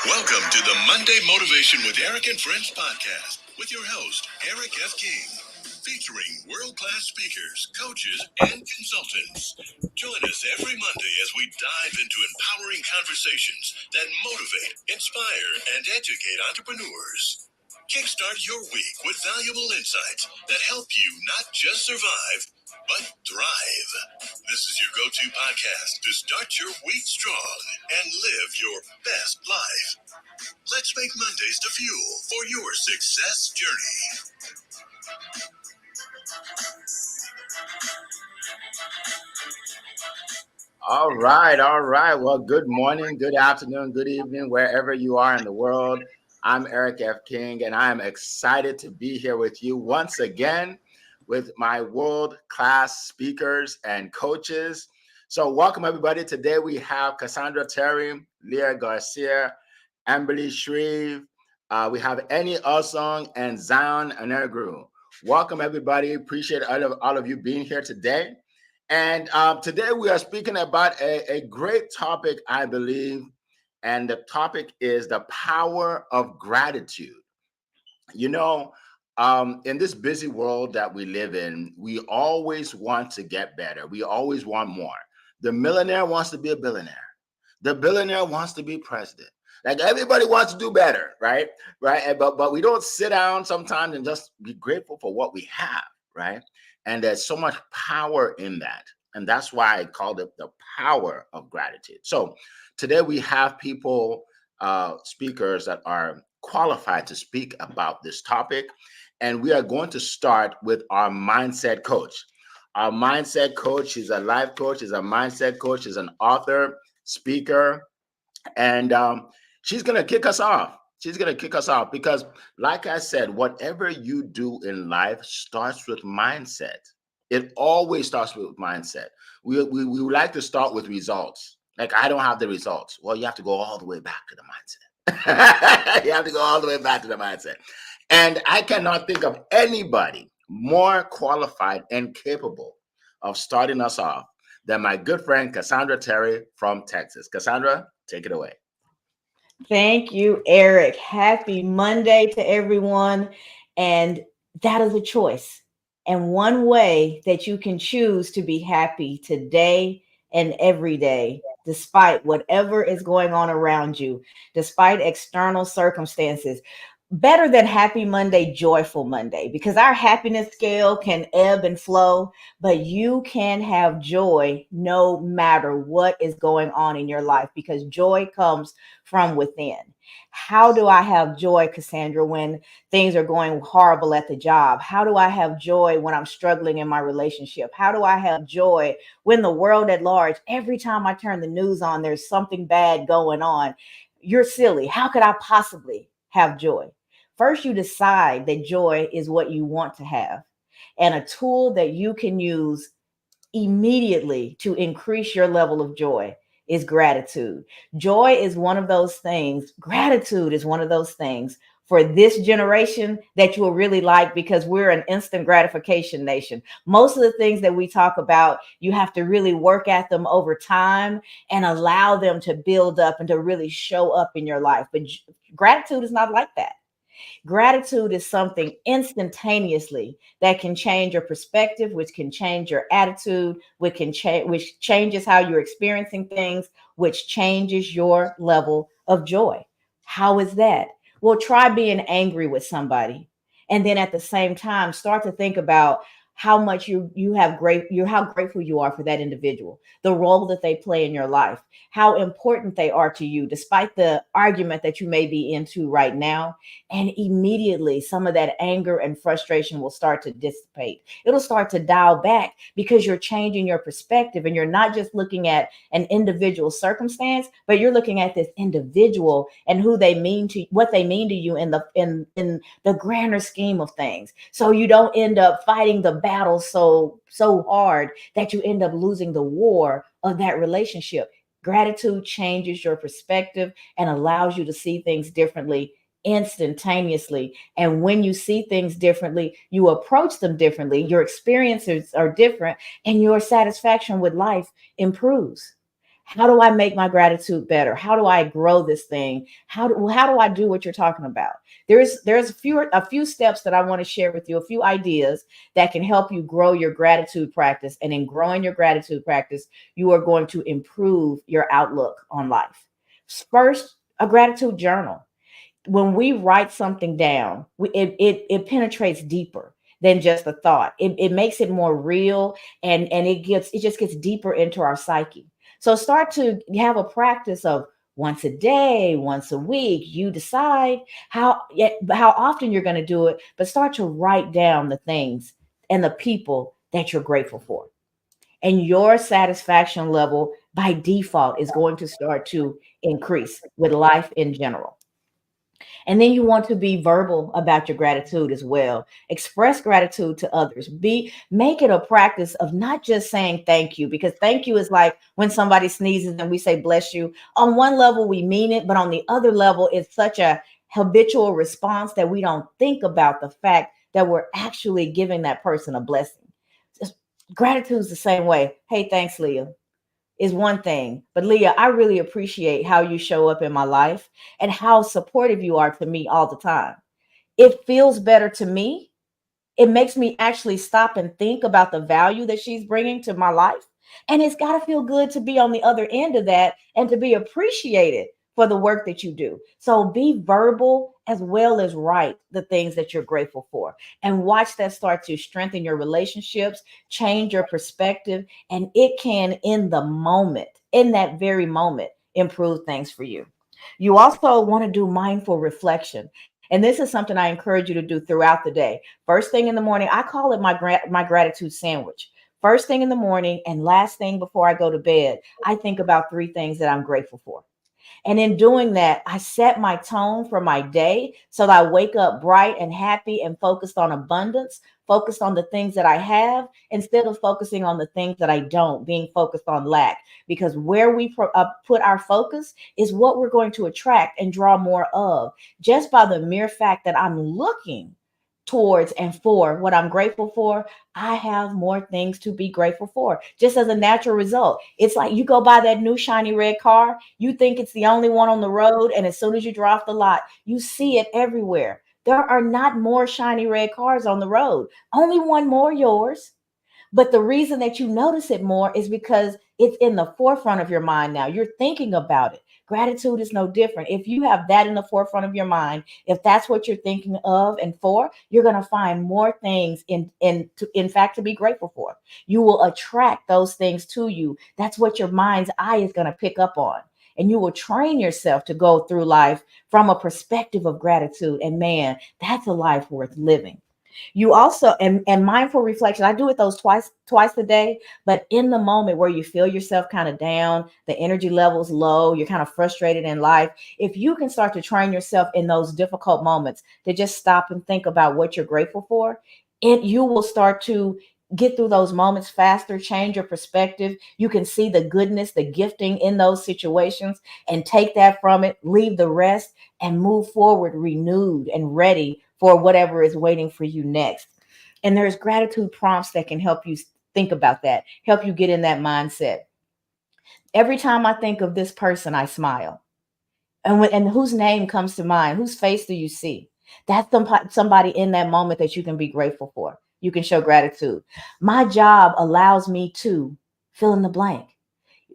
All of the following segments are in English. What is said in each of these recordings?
Welcome to the Monday Motivation with Eric and Friends podcast with your host, Eric F. King, featuring world-class speakers, coaches, and consultants. Join us every Monday as we dive into empowering conversations that motivate, inspire, and educate entrepreneurs. Kickstart your week with valuable insights that help you not just survive, but thrive. This is your go-to podcast to start your week strong and live your best life. Let's make Mondays the fuel for your success journey. All right, all right. Well, good morning, good afternoon, good evening, wherever you are in the world. I'm Eric F. King, and I am excited to be here with you once again with my world-class speakers and coaches. So welcome, everybody. Today we have Cassandra Terry, Leah Garcia, Amberly Shreve. We have Annie Osong and Zion Anergru. Welcome, everybody. Appreciate all of you being here today. And today we are speaking about a great topic, I believe, and the topic is the power of gratitude. You know, in this busy world that we live in, we always want to get better. We always want more. The millionaire wants to be a billionaire. The billionaire wants to be president. Like everybody wants to do better, right? Right. But we don't sit down sometimes and just be grateful for what we have, right? And there's so much power in that. And that's why I called it the power of gratitude. So today we have people, speakers that are qualified to speak about this topic. And we are going to start with our mindset coach. Our mindset coach is a life coach, is a mindset coach, is an author, speaker, and she's going to kick us off. She's going to kick us off because, like I said, whatever you do in life starts with mindset. It always starts with mindset. We like to start with results. Like, I don't have the results. Well, you have to go all the way back to the mindset. You have to go all the way back to the mindset. And I cannot think of anybody more qualified and capable of starting us off than my good friend Cassandra Terry from Texas. Cassandra, take it away. Thank you, Eric. Happy Monday to everyone. And that is a choice. And one way that you can choose to be happy today and every day, despite whatever is going on around you, despite external circumstances. Better than happy Monday, joyful Monday, because our happiness scale can ebb and flow, but you can have joy no matter what is going on in your life because joy comes from within. How do I have joy, Cassandra, when things are going horrible at the job? How do I have joy when I'm struggling in my relationship? How do I have joy when the world at large, every time I turn the news on, there's something bad going on? You're silly. How could I possibly have joy? First, you decide that joy is what you want to have, and a tool that you can use immediately to increase your level of joy is gratitude. Joy is one of those things, gratitude is one of those things for this generation that you will really like because we're an instant gratification nation. Most of the things that we talk about, you have to really work at them over time and allow them to build up and to really show up in your life. But gratitude is not like that. Gratitude is something instantaneously that can change your perspective, which can change your attitude, which changes how you're experiencing things, which changes your level of joy. How is that? Well, try being angry with somebody. And then at the same time, start to think about how much you have how grateful you are for that individual, the role that they play in your life, how important they are to you, despite the argument that you may be into right now. And immediately some of that anger and frustration will start to dissipate. It'll start to dial back because you're changing your perspective and you're not just looking at an individual circumstance, but you're looking at this individual and who they mean to what they mean to you in the grander scheme of things. So you don't end up fighting the battle so hard that you end up losing the war of that relationship. Gratitude changes your perspective and allows you to see things differently instantaneously. And when you see things differently, you approach them differently. Your experiences are different and your satisfaction with life improves. How do I make my gratitude better? How do I grow this thing? How do I do what you're talking about? There's a few steps that I want to share with you, a few ideas that can help you grow your gratitude practice. And in growing your gratitude practice, you are going to improve your outlook on life. First, a gratitude journal. When we write something down, it penetrates deeper than just a thought. It makes it more real, and it just gets deeper into our psyche. So start to have a practice of once a day, once a week. You decide how often you're going to do it, but start to write down the things and the people that you're grateful for. And your satisfaction level by default is going to start to increase with life in general. And then you want to be verbal about your gratitude as well. Express gratitude to others. Make it a practice of not just saying thank you, because thank you is like when somebody sneezes and we say bless you. On one level, we mean it, but on the other level, it's such a habitual response that we don't think about the fact that we're actually giving that person a blessing. Gratitude is the same way. Hey, thanks, Leah, is one thing. But Leah, I really appreciate how you show up in my life and how supportive you are to me all the time. It feels better to me. It makes me actually stop and think about the value that she's bringing to my life. And it's got to feel good to be on the other end of that and to be appreciated for the work that you do. So be verbal as well as write the things that you're grateful for, and watch that start to strengthen your relationships, change your perspective, and it can, in the moment, in that very moment, improve things for you. You also want to do mindful reflection. And this is something I encourage you to do throughout the day. First thing in the morning, I call it my gratitude sandwich. First thing in the morning and last thing before I go to bed, I think about three things that I'm grateful for. And in doing that, I set my tone for my day so that I wake up bright and happy and focused on abundance, focused on the things that I have instead of focusing on the things that I don't, being focused on lack. Because where we put our focus is what we're going to attract and draw more of, just by the mere fact that I'm looking towards and for what I'm grateful for. I have more things to be grateful for just as a natural result. It's like you go buy that new shiny red car, you think it's the only one on the road, and as soon as you draw off the lot, you see it everywhere. There are not more shiny red cars on the road, only one more, yours. But the reason that you notice it more is because it's in the forefront of your mind now. You're thinking about it. Gratitude is no different. If you have that in the forefront of your mind, if that's what you're thinking of and for, you're going to find more things in fact to be grateful for. You will attract those things to you. That's what your mind's eye is going to pick up on. And you will train yourself to go through life from a perspective of gratitude. And man, that's a life worth living. You also, and mindful reflection, I do it those twice a day. But in the moment where you feel yourself kind of down, the energy levels low, you're kind of frustrated in life, if you can start to train yourself in those difficult moments to just stop and think about what you're grateful for, you will start to get through those moments faster, change your perspective. You can see the goodness, the gifting in those situations, and take that from it, leave the rest, and move forward renewed and ready for whatever is waiting for you next. And there's gratitude prompts that can help you think about that, help you get in that mindset. Every time I think of this person, I smile. And whose name comes to mind? Whose face do you see? That's somebody in that moment that you can be grateful for. You can show gratitude. My job allows me to fill in the blank.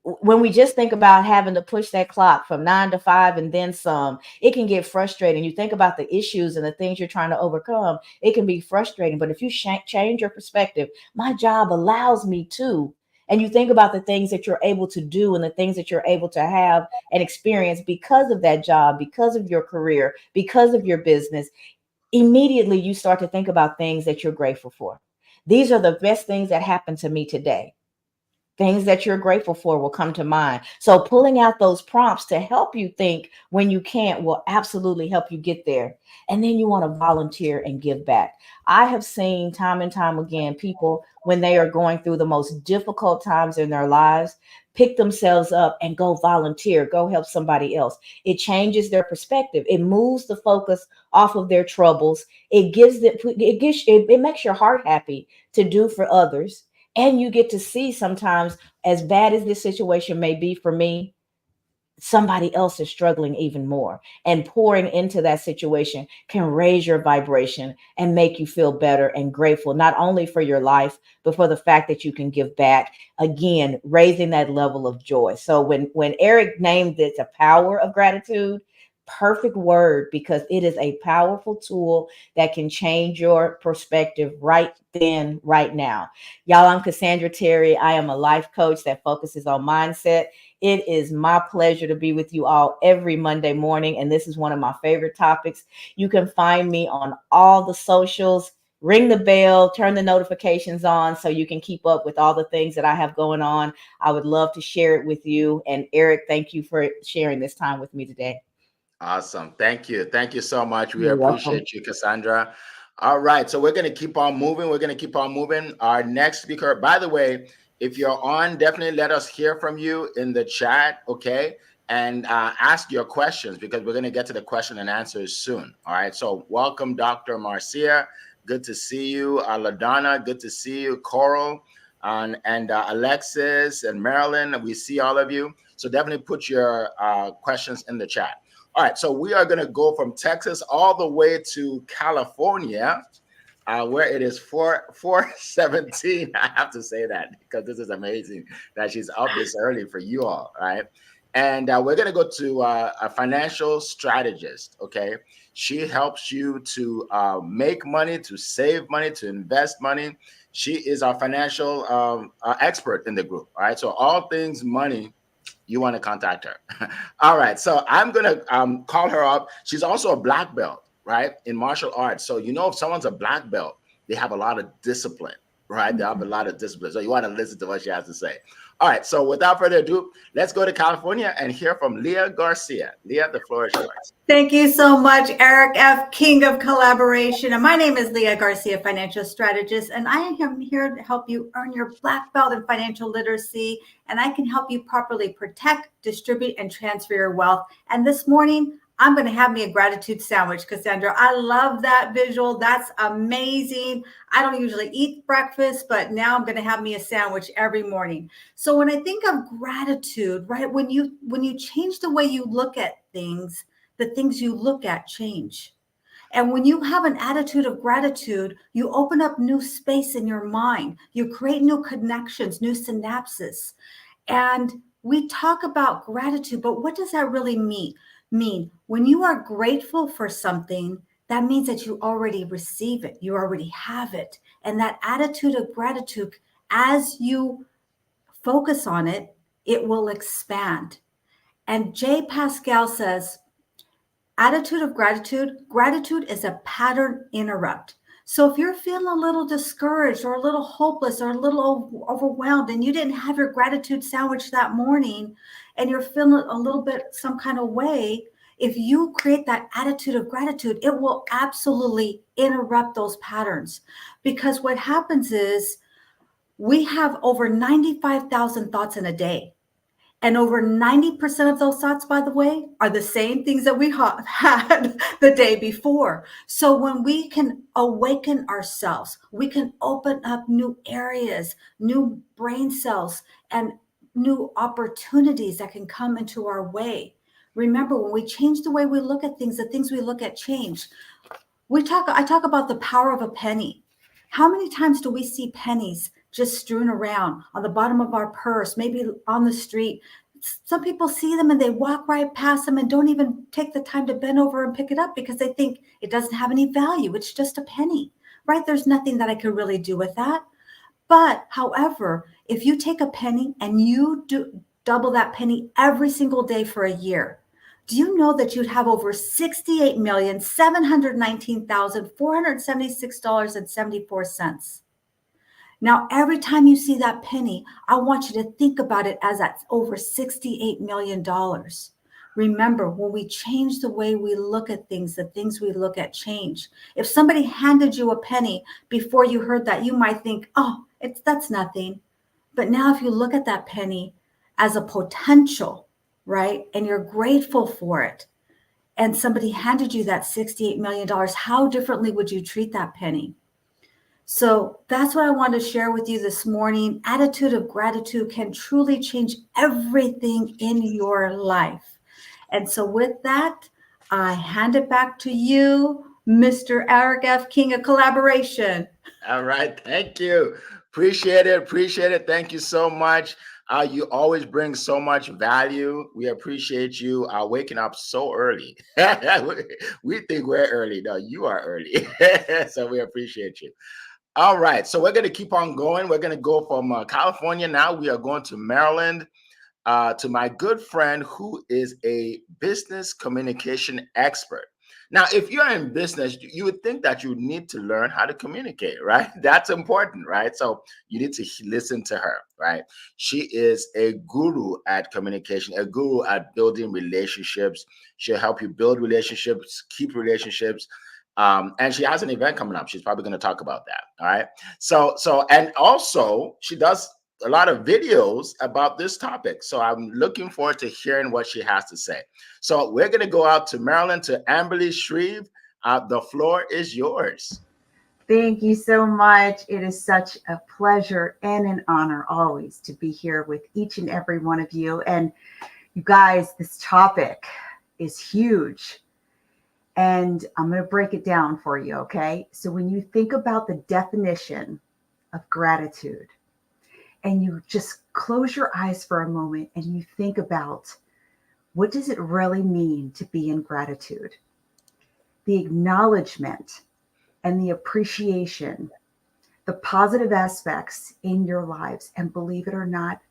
When we just think about having to push that clock from 9 to 5 and then some, it can get frustrating. You think about the issues and the things you're trying to overcome, it can be frustrating. But if you change your perspective, my job allows me to, and you think about the things that you're able to do and the things that you're able to have and experience because of that job, because of your career, because of your business, immediately you start to think about things that you're grateful for. These are the best things that happened to me today. Things that you're grateful for will come to mind. So pulling out those prompts to help you think when you can't will absolutely help you get there. And then you want to volunteer and give back. I have seen time and time again people, when they are going through the most difficult times in their lives, pick themselves up and go volunteer, go help somebody else. It changes their perspective. It moves the focus off of their troubles. It makes your heart happy to do for others, and you get to see sometimes as bad as this situation may be for me, somebody else is struggling even more, and pouring into that situation can raise your vibration and make you feel better and grateful, not only for your life but for the fact that you can give back, again raising that level of joy. So when Eric named it the power of gratitude, perfect word, because it is a powerful tool that can change your perspective right then, right now. Y'all, I'm Cassandra Terry. I am a life coach that focuses on mindset. It is my pleasure to be with you all every Monday morning, and this is one of my favorite topics. You can find me on all the socials. Ring the bell, turn the notifications on so you can keep up with all the things that I have going on. I would love to share it with you. And Eric, thank you for sharing this time with me today. Awesome. Thank you. Thank you so much. We You're welcome. appreciate you, Cassandra. All right. So we're going to keep on moving. We're going to keep on moving. Our next speaker, by the way, if you're on, definitely let us hear from you in the chat. Okay. And ask your questions, because we're going to get to the question and answers soon. All right. So welcome, Dr. Marcia. Good to see you. LaDonna, good to see you. Coral and Alexis and Marilyn, we see all of you. So definitely put your questions in the chat. All right, so we are going to go from Texas all the way to California, where it is 4:17. I have to say that because this is amazing that she's up this early for you all, right? And we're going to go to a financial strategist, okay? She helps you to make money, to save money, to invest money. She is our financial expert in the group, all right? So all things money, you want to contact her. All right. So I'm going to call her up. She's also a black belt, right, in martial arts. So, if someone's a black belt, they have a lot of discipline, right? They have a lot of discipline. So you want to listen to what she has to say. All right. So without further ado, let's go to California and hear from Leah Garcia. Leah, the floor is yours. Thank you so much, Eric F., King of Collaboration. And my name is Leah Garcia, financial strategist, and I am here to help you earn your black belt in financial literacy. And I can help you properly protect, distribute, and transfer your wealth. And this morning, I'm going to have me a gratitude sandwich, Cassandra. I love that visual. That's amazing. I don't usually eat breakfast, but now I'm going to have me a sandwich every morning. So when I think of gratitude, right, when you change the way you look at things, the things you look at change. And when you have an attitude of gratitude, you open up new space in your mind. You create new connections, new synapses. And we talk about gratitude, but what does that really mean? When you are grateful for something, that means that you already receive it. You already have it. And that attitude of gratitude, as you focus on it, it will expand. And Jay Pascal says, attitude of gratitude is a pattern interrupt. So if you're feeling a little discouraged or a little hopeless or a little overwhelmed and you didn't have your gratitude sandwich that morning and you're feeling a little bit some kind of way, if you create that attitude of gratitude, it will absolutely interrupt those patterns. Because what happens is we have over 95,000 thoughts in a day. And over 90% of those thoughts, by the way, are the same things that we had the day before. So when we can awaken ourselves, we can open up new areas, new brain cells, and new opportunities that can come into our way. Remember, when we change the way we look at things, the things we look at change. I talk about the power of a penny. How many times do we see pennies just strewn around on the bottom of our purse, maybe on the street? Some people see them and they walk right past them and don't even take the time to bend over and pick it up because they think it doesn't have any value. It's just a penny, right? There's nothing that I could really do with that. But however, if you take a penny and you double that penny every single day for a year, do you know that you'd have over $68,719,476.74? Now, every time you see that penny, I want you to think about it as that's over $68 million. Remember, when we change the way we look at things, the things we look at change. If somebody handed you a penny before you heard that, you might think, oh, that's nothing. But now if you look at that penny as a potential, right, and you're grateful for it, and somebody handed you that $68 million, how differently would you treat that penny? So that's what I want to share with you this morning. Attitude of gratitude can truly change everything in your life. And so with that, I hand it back to you, Mr. Eric F. King of Collaboration. All right. Thank you. Appreciate it. Appreciate it. Thank you so much. You always bring so much value. We appreciate you waking up so early. We think we're early. No, you are early. So we appreciate you. All right. So we're going to keep on going. We're going to go from California now. We are going to Maryland. To my good friend who is a business communication expert. Now, if you're in business, you would think that you need to learn how to communicate, right? That's important, right? So you need to listen to her, right? She is a guru at communication, a guru at building relationships. She'll help you build relationships, keep relationships. And she has an event coming up. She's probably going to talk about that. All right. And also she does a lot of videos about this topic. So I'm looking forward to hearing what she has to say. So we're going to go out to Maryland to Amberly Shreve. The floor is yours. Thank you so much. It is such a pleasure and an honor always to be here with each and every one of you. And you guys, this topic is huge. And I'm going to break it down for you, okay? So when you think about the definition of gratitude, and you just close your eyes for a moment and you think about what does it really mean to be in gratitude? The acknowledgement and the appreciation, the positive aspects in your lives. And believe it or not,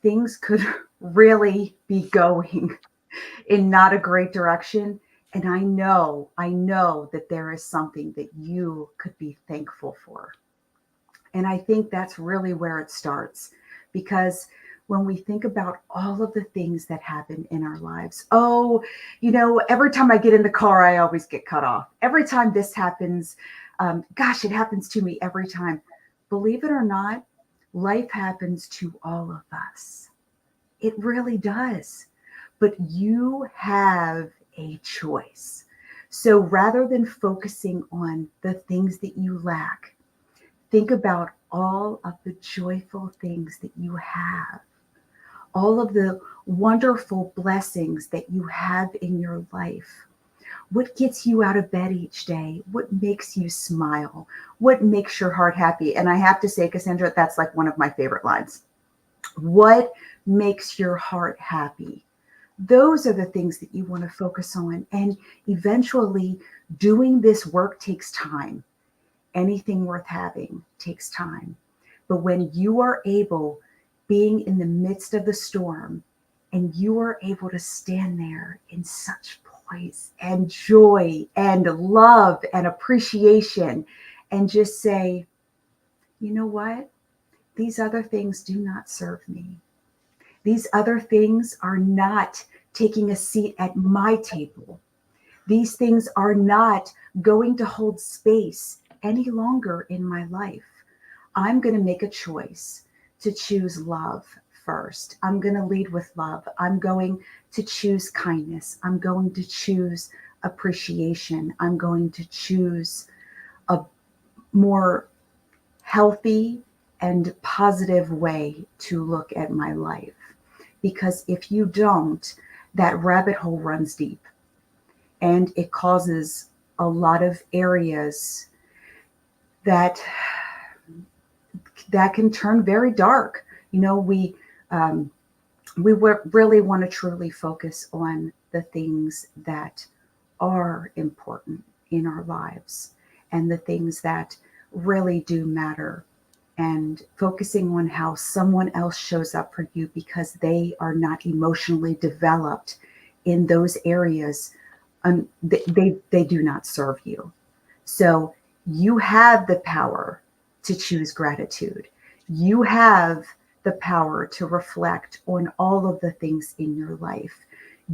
things could really be going in not a great direction. And I know that there is something that you could be thankful for. And I think that's really where it starts, because when we think about all of the things that happen in our lives, every time I get in the car, I always get cut off. Every time this happens, it happens to me every time. Believe it or not, life happens to all of us. It really does. But you have a choice. So rather than focusing on the things that you lack, think about all of the joyful things that you have, all of the wonderful blessings that you have in your life. What gets you out of bed each day? What makes you smile? What makes your heart happy? And I have to say, Cassandra, that's like one of my favorite lines. What makes your heart happy? Those are the things that you want to focus on. And eventually, doing this work takes time. Anything worth having takes time. But when you are able, being in the midst of the storm, and you are able to stand there in such poise and joy and love and appreciation and just say, you know what? These other things do not serve me. These other things are not taking a seat at my table. These things are not going to hold space any longer in my life. I'm going to make a choice to choose love first. I'm going to lead with love. I'm going to choose kindness. I'm going to choose appreciation. I'm going to choose a more healthy and positive way to look at my life. Because if you don't, that rabbit hole runs deep and it causes a lot of areas that can turn very dark. We really want to truly focus on the things that are important in our lives and the things that really do matter, and focusing on how someone else shows up for you because they are not emotionally developed in those areas. They do not serve you. So you have the power to choose gratitude. You have the power to reflect on all of the things in your life.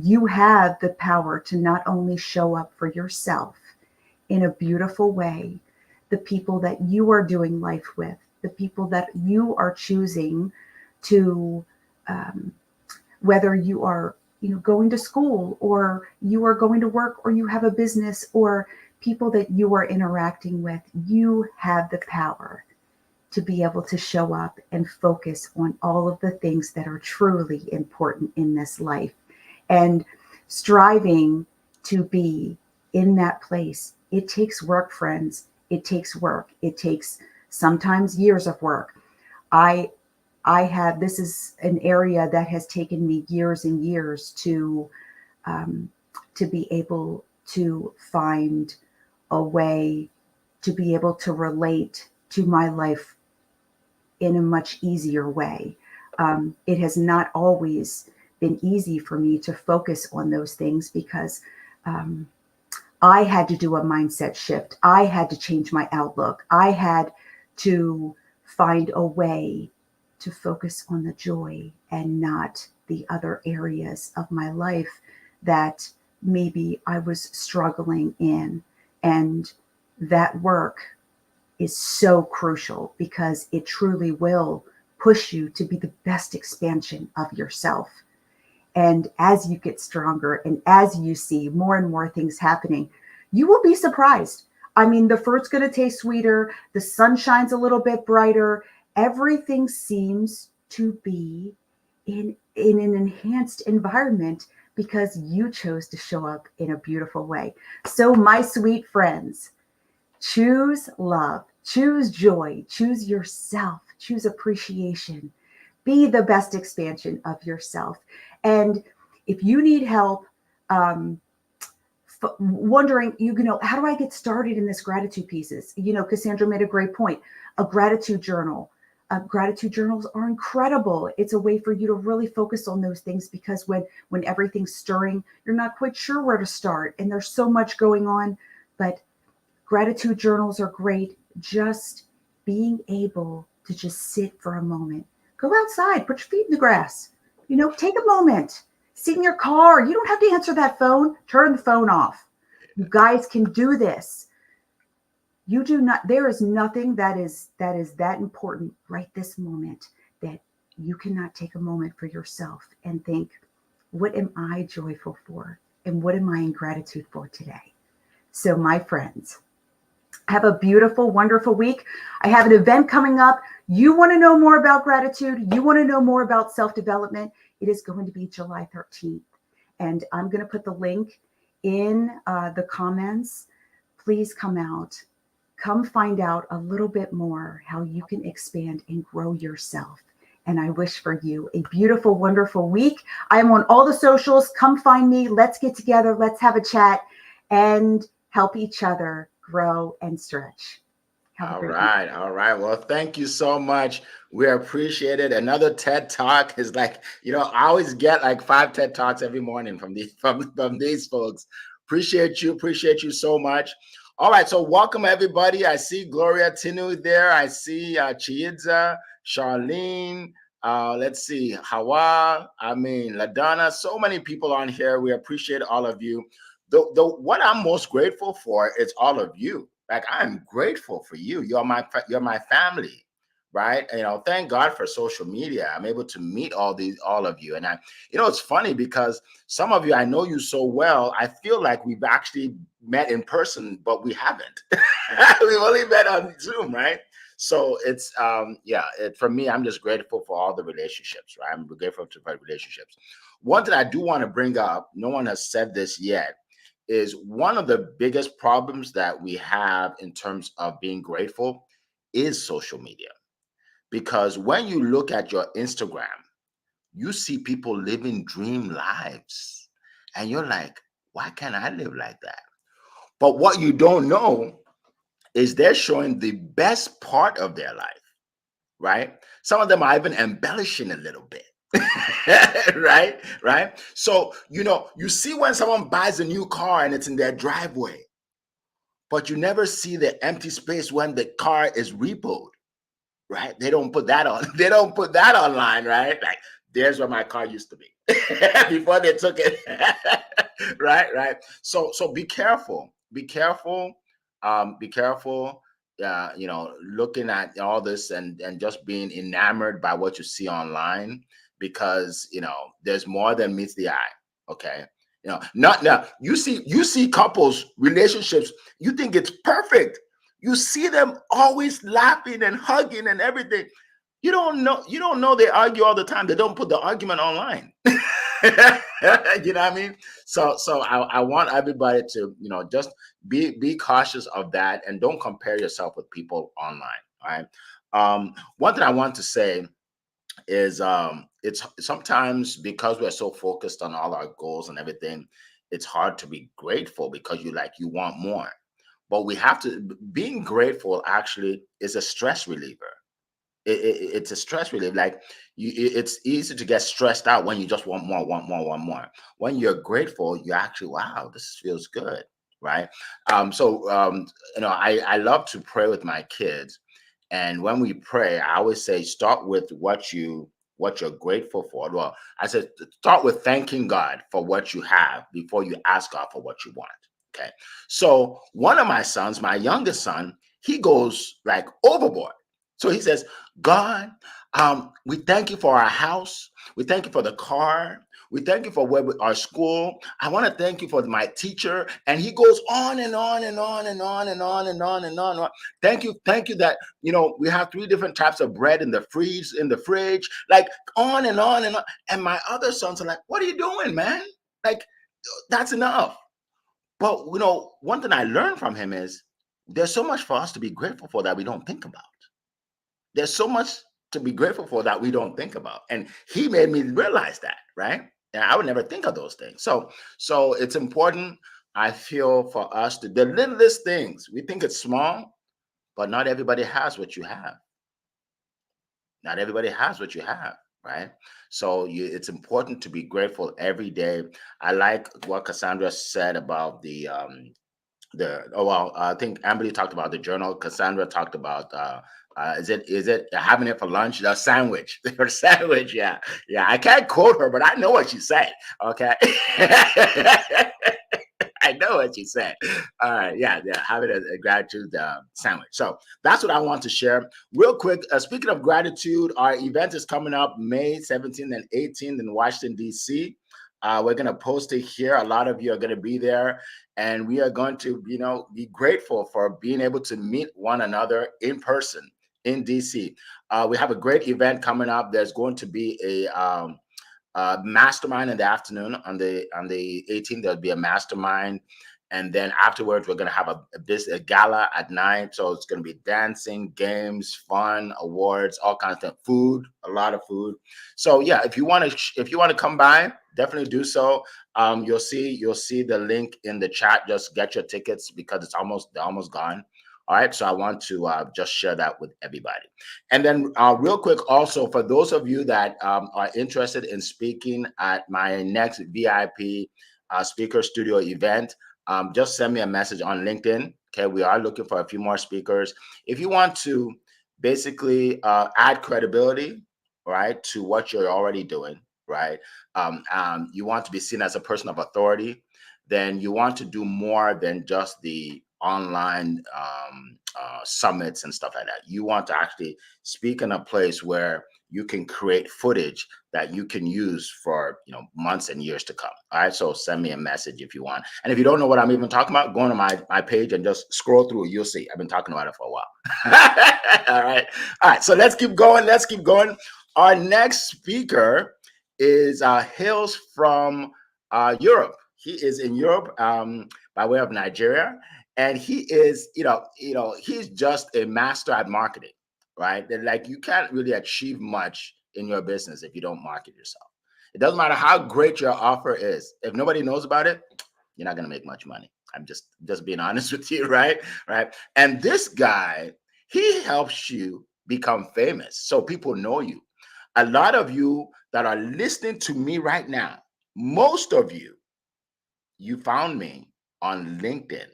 You have the power to not only show up for yourself in a beautiful way, the people that you are doing life with, the people that you are choosing to, whether you are going to school or you are going to work or you have a business or people that you are interacting with, you have the power to be able to show up and focus on all of the things that are truly important in this life. And striving to be in that place, it takes work, friends. It takes work. It takes sometimes years of work. I I have, this is an area that has taken me years and years um, to be able to find a way to be able to relate to my life in a much easier way. It has not always been easy for me to focus on those things because um, I had to do a mindset shift. I had to change my outlook. I had to find a way to focus on the joy and not the other areas of my life that maybe I was struggling in. And that work is so crucial because it truly will push you to be the best expansion of yourself. And as you get stronger and as you see more and more things happening, you will be surprised. I mean, the fruit's going to taste sweeter, the sun shines a little bit brighter, everything seems to be in an enhanced environment because you chose to show up in a beautiful way. So, my sweet friends, choose love, choose joy, choose yourself, choose appreciation. Be the best expansion of yourself. And if you need help, um, wondering, how do I get started in this gratitude pieces? Cassandra made a great point. A gratitude journal. Gratitude journals are incredible. It's a way for you to really focus on those things because when everything's stirring, you're not quite sure where to start, and there's so much going on. But gratitude journals are great. Just being able to just sit for a moment. Go outside, put your feet in the grass. Take a moment. Sit in your car. You don't have to answer that phone. Turn the phone off. You guys can do this. You do not, there is nothing that is that important right this moment that you cannot take a moment for yourself and think, what am I joyful for? And what am I in gratitude for today? So, my friends, have a beautiful, wonderful week. I have an event coming up. You want to know more about gratitude? You want to know more about self-development? It is going to be July 13th. And I'm going to put the link in the comments. Please come out. Come find out a little bit more how you can expand and grow yourself. And I wish for you a beautiful, wonderful week. I am on all the socials. Come find me. Let's get together. Let's have a chat and help each other grow and stretch. All right. All right. Well, thank you so much. We appreciate it. Another TED Talk is like, I always get like 5 TED Talks every morning from these folks. Appreciate you. Appreciate you so much. All right. So welcome, everybody. I see Gloria Tinu there. I see Chiidza, Charlene. Let's see, Hawa. LaDonna. So many people on here. We appreciate all of you. What I'm most grateful for is all of you. Like, I'm grateful for you. You're my family, right? Thank God for social media. I'm able to meet all of you. And it's funny because some of you, I know you so well. I feel like we've actually met in person, but we haven't. We've only met on Zoom, right? So it's for me, I'm just grateful for all the relationships, right? I'm grateful for relationships. One thing I do want to bring up, no one has said this yet, is one of the biggest problems that we have in terms of being grateful is social media. Because when you look at your Instagram, you see people living dream lives. And you're like, why can't I live like that? But what you don't know is they're showing the best part of their life, right? Some of them are even embellishing a little bit. right. So you see when someone buys a new car and it's in their driveway, but you never see the empty space when the car is repoed, right? They don't put that online, right? Like, there's where my car used to be before they took it. right. So be careful. Looking at all this and just being enamored by what you see online, because there's more than meets the eye. Okay. Not now. You see couples relationships. You think it's perfect. You see them always laughing and hugging and everything. You don't know. You don't know they argue all the time. They don't put the argument online. You know what I mean? So I want everybody to just be cautious of that and don't compare yourself with people online. All right. One thing I want to say is it's sometimes because we're so focused on all our goals and everything, it's hard to be grateful because you want more. But we have to being grateful actually is a stress reliever. It's a stress relief. Like it's easy to get stressed out when you just want more, want more, want more. When you're grateful, you actually, wow, this feels good, right? I love to pray with my kids, and when we pray, I always say start with what you're grateful for. Well, I said start with thanking God for what you have before you ask God for what you want. Okay. So one of my sons, my youngest son, he goes like overboard. So he says, God, we thank you for our house. We thank you for the car. We thank you for our school. I want to thank you for my teacher. And he goes on and on and on and on and on and on and on. Thank you that we have 3 different types of bread in the fridge, like on and on and on. And my other sons are like, "What are you doing, man? Like that's enough." But one thing I learned from him is there's so much for us to be grateful for that we don't think about. There's so much to be grateful for that we don't think about. And he made me realize that, right? And I would never think of those things. So it's important, I feel, for us to the littlest things. We think it's small, but not everybody has what you have. Not everybody has what you have, right? So it's important to be grateful every day. I like what Cassandra said about I think Amberly talked about the journal. Cassandra talked about is it having it for lunch? The sandwich, her sandwich. Yeah. I can't quote her, but I know what she said. Okay. I know what you said. All right, yeah, having a gratitude sandwich. So that's what I want to share. Real quick, speaking of gratitude, our event is coming up May 17th and 18th in Washington, D.C. We're going to post it here. A lot of you are going to be there. And we are going to, be grateful for being able to meet one another in person in DC. We have a great event coming up. There's going to be a mastermind in the afternoon on the 18th. There'll be a mastermind, and then afterwards we're going to have a gala at night. So it's going to be dancing, games, fun, awards, all kinds of stuff, food, a lot of food. So yeah, if you want to come by, definitely do so. You'll see the link in the chat. Just get your tickets because they're almost gone. All right, so I want to just share that with everybody. And then real quick, also, for those of you that are interested in speaking at my next VIP Speaker Studio event, just send me a message on LinkedIn. Okay, we are looking for a few more speakers. If you want to basically add credibility, right, to what you're already doing, right, you want to be seen as a person of authority, then you want to do more than just the online summits and stuff like that. You want to actually speak in a place where you can create footage that you can use for months and years to come. All right, so send me a message if you want. And if you don't know what I'm even talking about, go on to my page and just scroll through. You'll see. I've been talking about it for a while. All right. So let's keep going. Our next speaker is hails from Europe. He is in Europe by way of Nigeria, and he is, he's just a master at marketing, right? That, like, you can't really achieve much in your business if you don't market yourself. It doesn't matter how great your offer is. If nobody knows about it, you're not going to make much money. I'm just being honest with you, right? And this guy, he helps you become famous so people know you. A lot of you that are listening to me right now, most of you found me on LinkedIn,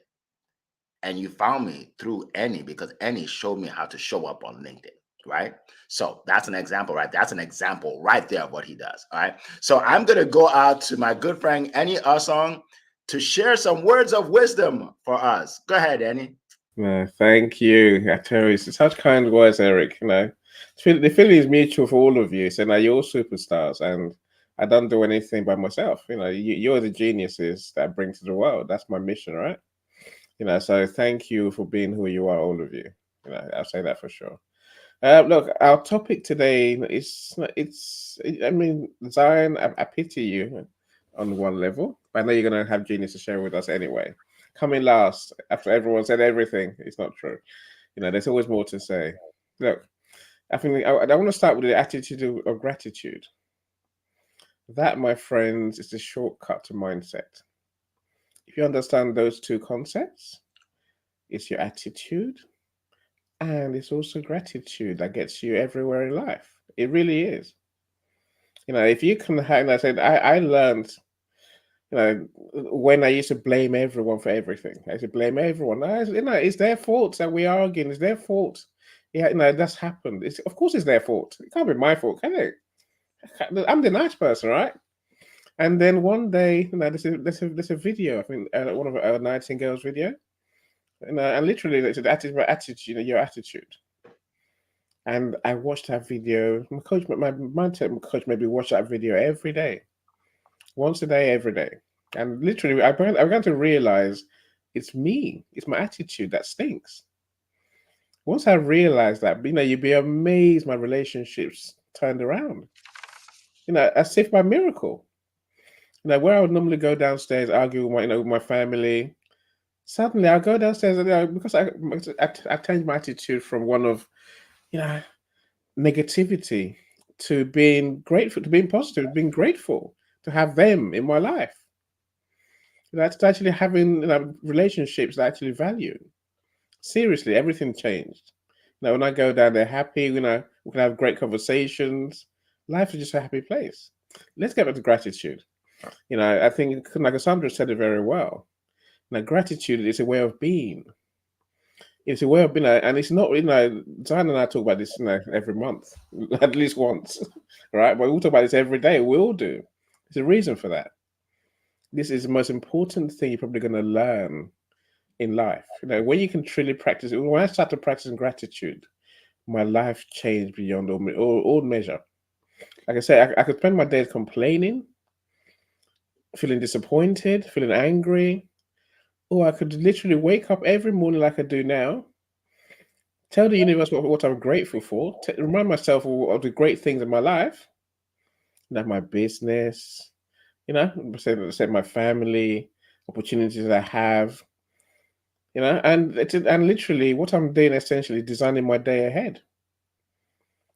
and you found me through Annie because Annie showed me how to show up on LinkedIn, right? So that's an example, right? That's an example right there of what he does, all right? So I'm going to go out to my good friend Annie Usong to share some words of wisdom for us. Go ahead, Annie. No, thank you. I tell you, it's such kind words, Eric. The feeling is mutual for all of you. So now you're all superstars, and I don't do anything by myself. You're the geniuses that I bring to the world. That's my mission, right? So thank you for being who you are, all of you. I'll say that for sure. Look, our topic today I mean, Zion, I pity you on one level. I know you're going to have genius to share with us anyway. Coming last after everyone said everything. It's not true. There's always more to say. Look, I think I want to start with the attitude of gratitude. That, my friends, is the shortcut to mindset. If you understand those two concepts, it's your attitude and it's also gratitude that gets you everywhere in life. It really is. If you can have, I said, I learned, when I used to blame everyone for everything. I used to blame everyone. It's their fault that we're arguing. It's their fault. Yeah, that's happened. Of course it's their fault. It can't be my fault, can it? I'm the nice person, right? And then one day, there's a video. I think one of our Nightingale's video, and literally, it's the attitude, your attitude. And I watched that video. My coach, my mindset coach, made me watch that video every day, once a day, every day. And literally, I began to realize it's me. It's my attitude that stinks. Once I realized that, you'd be amazed my relationships turned around. As if by miracle. Where I would normally go downstairs, argue with my family, suddenly I'll go downstairs and because I changed my attitude from one of negativity to being grateful, to being positive, being grateful to have them in my life. To actually having relationships that I actually value. Seriously, everything changed. When I go down there happy, we can have great conversations. Life is just a happy place. Let's get back to gratitude. I think, like Cassandra said it very well. Gratitude is a way of being. It's a way of being, and it's not, Zion and I talk about this, every month, at least once, right? But we talk about this every day. We all do. There's a reason for that. This is the most important thing you're probably going to learn in life. When you can truly practice it. When I started practicing gratitude, my life changed beyond all measure. Like I say, I could spend my days complaining, feeling disappointed, feeling angry, or I could literally wake up every morning like I do now, tell the universe what I'm grateful for, remind myself of the great things in my life, my business, say my family, opportunities I have, and literally what I'm doing essentially designing my day ahead.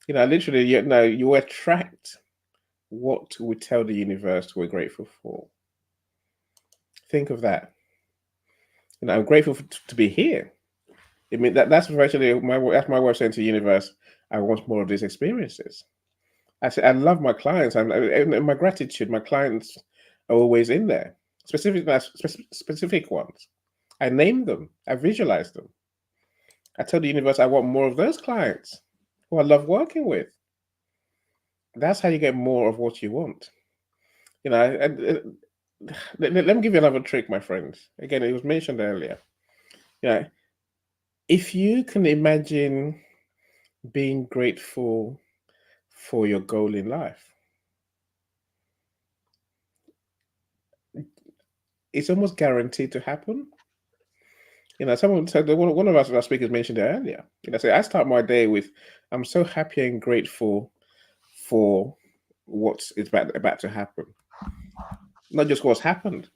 Literally, you attract what we tell the universe we're grateful for. Think of that. I'm grateful to be here. I mean, that's virtually my way of saying to the universe, I want more of these experiences. I love my clients. And my gratitude, my clients are always in there. Specific ones. I name them. I visualize them. I tell the universe I want more of those clients who I love working with. That's how you get more of what you want. Let me give you another trick, my friends. Again, it was mentioned earlier. If you can imagine being grateful for your goal in life, it's almost guaranteed to happen. Someone said, one of our speakers mentioned it earlier. Say I start my day with, I'm so happy and grateful for what is about to happen, not just what's happened.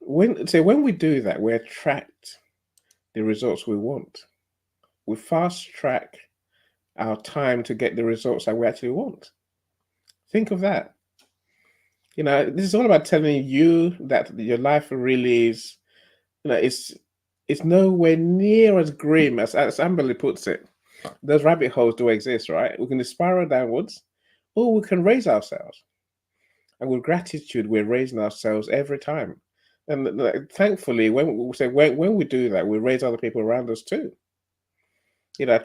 When we do that, we attract the results we want. We fast track our time to get the results that we actually want. Think of that. This is all about telling you that your life really is, it's nowhere near as grim as Amberley puts it. Those rabbit holes do exist, right? We can spiral downwards, or we can raise ourselves. And with gratitude, we're raising ourselves every time. And thankfully, when we do that, we raise other people around us too.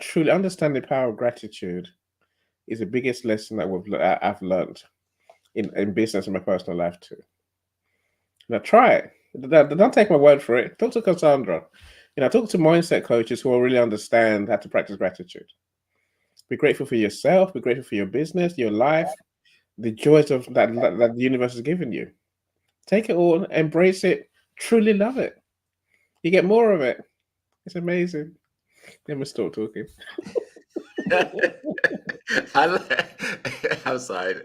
Truly understand the power of gratitude is the biggest lesson that I've learned in business and my personal life too. Now try it. Don't take my word for it. Talk to Cassandra. Talk to mindset coaches who will really understand how to practice gratitude. Be grateful for yourself. Be grateful for your business, your life. the joys of that the universe has given you. Take it all, embrace it, truly love it. You get more of it. It's amazing. Let me stop talking. I'm sorry.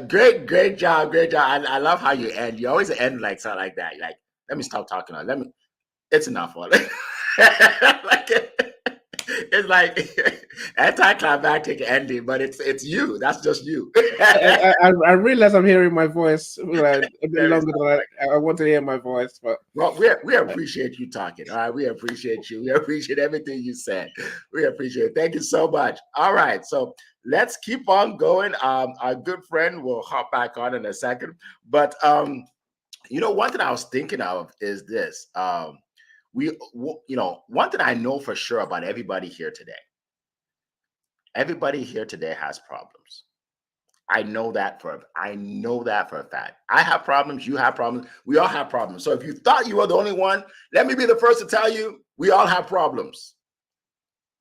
Great job, great job. I love how you end. You always end like something like that. You're like, let me stop talking. Let me. It's enough. Like, it's like anticlimactic ending, but it's you. That's just you. I realize I'm hearing my voice a bit Very longer soft than like I want to hear my voice, but well, we appreciate you talking. All right. We appreciate you. We appreciate everything you said. We appreciate it. Thank you so much. All right. So let's keep on going. Our good friend will hop back on in a second. But one thing I was thinking of is this. One thing I know for sure about everybody here today. Everybody here today has problems. I know that for a fact. I have problems, you have problems, we all have problems. So if you thought you were the only one, let me be the first to tell you we all have problems.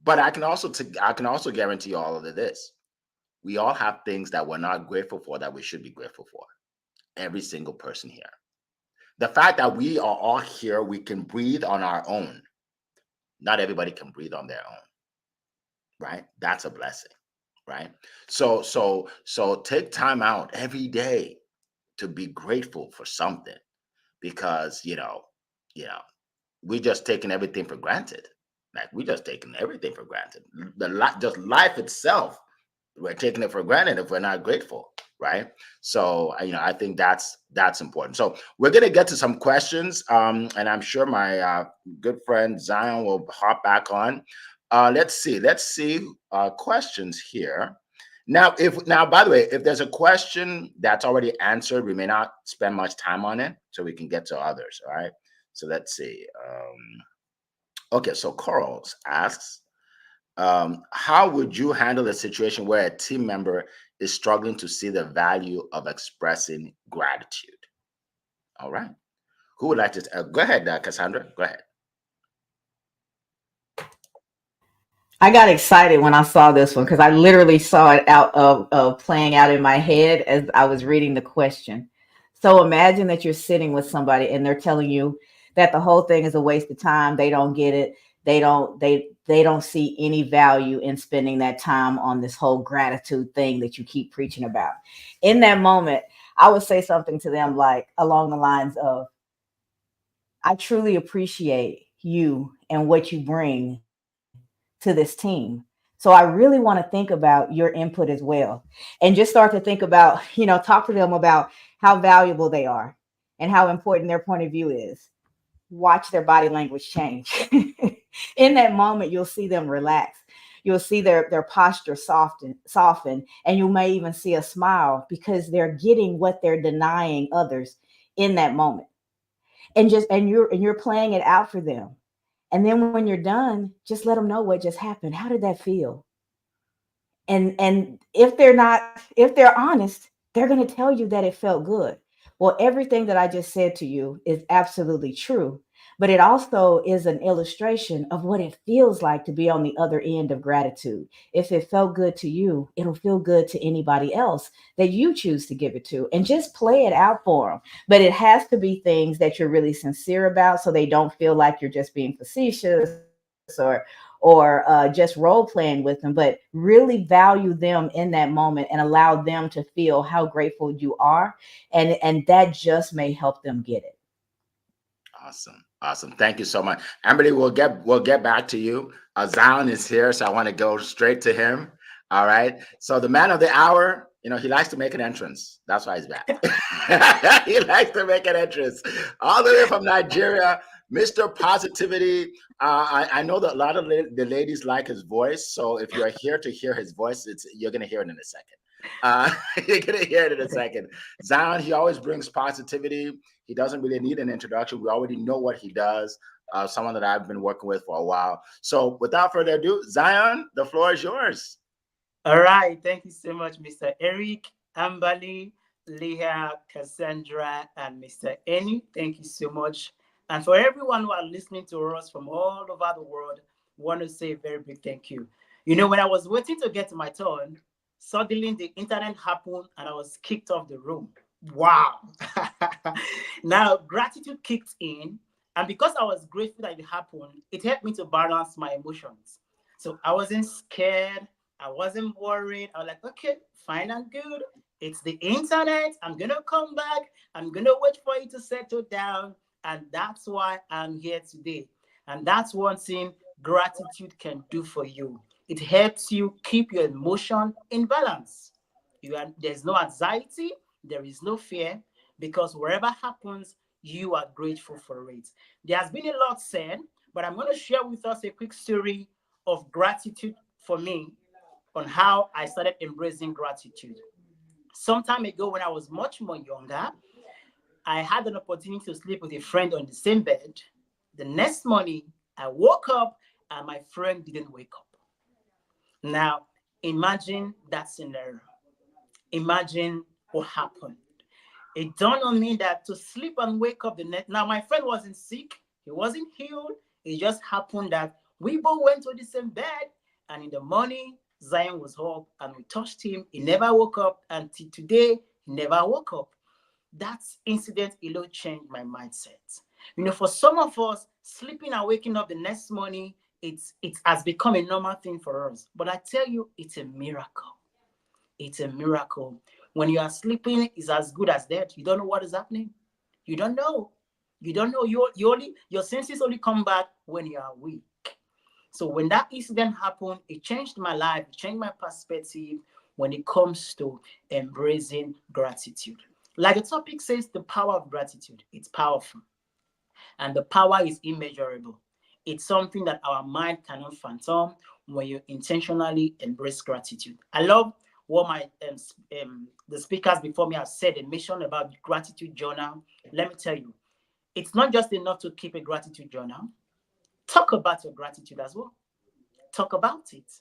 But I can also guarantee all of this. We all have things that we're not grateful for that we should be grateful for. Every single person here. The fact that we are all here, we can breathe on our own. Not everybody can breathe on their own, right? That's a blessing, right? So take time out every day to be grateful for something because we just taking everything for granted. Like we just taking everything for granted. Just life itself, we're taking it for granted if we're not grateful, right? So I think that's important. So we're gonna get to some questions, and I'm sure my good friend Zion will hop back on. Let's see questions here. Now, by the way, if there's a question that's already answered, we may not spend much time on it, so we can get to others. All right. So let's see. Okay, so Coral asks, how would you handle a situation where a team member is struggling to see the value of expressing gratitude? All right. Who would like to go ahead, Cassandra? Go ahead. I got excited when I saw this one because I literally saw it out of playing out in my head as I was reading the question. So imagine that you're sitting with somebody and they're telling you that the whole thing is a waste of time. They don't get it. They don't see any value in spending that time on this whole gratitude thing that you keep preaching about. In that moment, I would say something to them like along the lines of, I truly appreciate you and what you bring to this team. So I really want to think about your input as well. And just start to think about, talk to them about how valuable they are and how important their point of view is. Watch their body language change. In that moment, you'll see them relax. You'll see their posture soften, and you may even see a smile because they're getting what they're denying others in that moment. And you're playing it out for them. And then when you're done, just let them know what just happened. How did that feel? And if they're honest, they're going to tell you that it felt good. Well, everything that I just said to you is absolutely true, but it also is an illustration of what it feels like to be on the other end of gratitude. If it felt good to you, it'll feel good to anybody else that you choose to give it to, and just play it out for them. But it has to be things that you're really sincere about, so they don't feel like you're just being facetious or just role playing with them, but really value them in that moment and allow them to feel how grateful you are, and that just may help them get it. Awesome. Thank you so much, Amberly. We'll get back to you. Zion is here, so I want to go straight to him. All right. So the man of the hour, he likes to make an entrance. That's why he's back. He likes to make an entrance all the way from Nigeria, Mr. Positivity. I know that a lot of the ladies like his voice. So if you're here to hear his voice, you're gonna hear it in a second. You're gonna hear it in a second. Zion, he always brings positivity. He doesn't really need an introduction. We already know what he does. Someone that I've been working with for a while. So without further ado, Zion, the floor is yours. All right. Thank you so much, Mr. Eric, Ambali, Leah, Cassandra, and Mr. Eni. Thank you so much. And for everyone who are listening to us from all over the world, want to say a very big thank you. When I was waiting to get to my turn, Suddenly, the internet happened and I was kicked off the room. Wow. Now, gratitude kicked in. And because I was grateful that it happened, it helped me to balance my emotions. So I wasn't scared. I wasn't worried. I was like, okay, fine and good. It's the internet. I'm going to come back. I'm going to wait for it to settle down. And that's why I'm here today. And that's one thing gratitude can do for you. It helps you keep your emotion in balance. There's no anxiety, there is no fear, because wherever happens, you are grateful for it. There has been a lot said, but I'm going to share with us a quick story of gratitude for me on how I started embracing gratitude. Some time ago, when I was much more younger, I had an opportunity to sleep with a friend on the same bed. The next morning, I woke up and my friend didn't wake up. Now, imagine that scenario. Imagine what happened. It dawned on me that to sleep and wake up the next. Now, my friend wasn't sick. He wasn't healed. It just happened that we both went to the same bed. And in the morning, Zion was up and we touched him. He never woke up. Until today, he never woke up. That incident alone changed my mindset. For some of us, sleeping and waking up the next morning, it has become a normal thing for us. But I tell you, it's a miracle. It's a miracle. When you are sleeping, it's as good as dead. You don't know what is happening. You don't know. You don't know. Your senses only come back when you are weak. So when that incident happened, it changed my life, it changed my perspective when it comes to embracing gratitude. Like the topic says, the power of gratitude. It's powerful. And the power is immeasurable. It's something that our mind cannot fathom when you intentionally embrace gratitude. I love what the speakers before me have said and mentioned about the gratitude journal. Let me tell you, it's not just enough to keep a gratitude journal. Talk about your gratitude as well. Talk about it.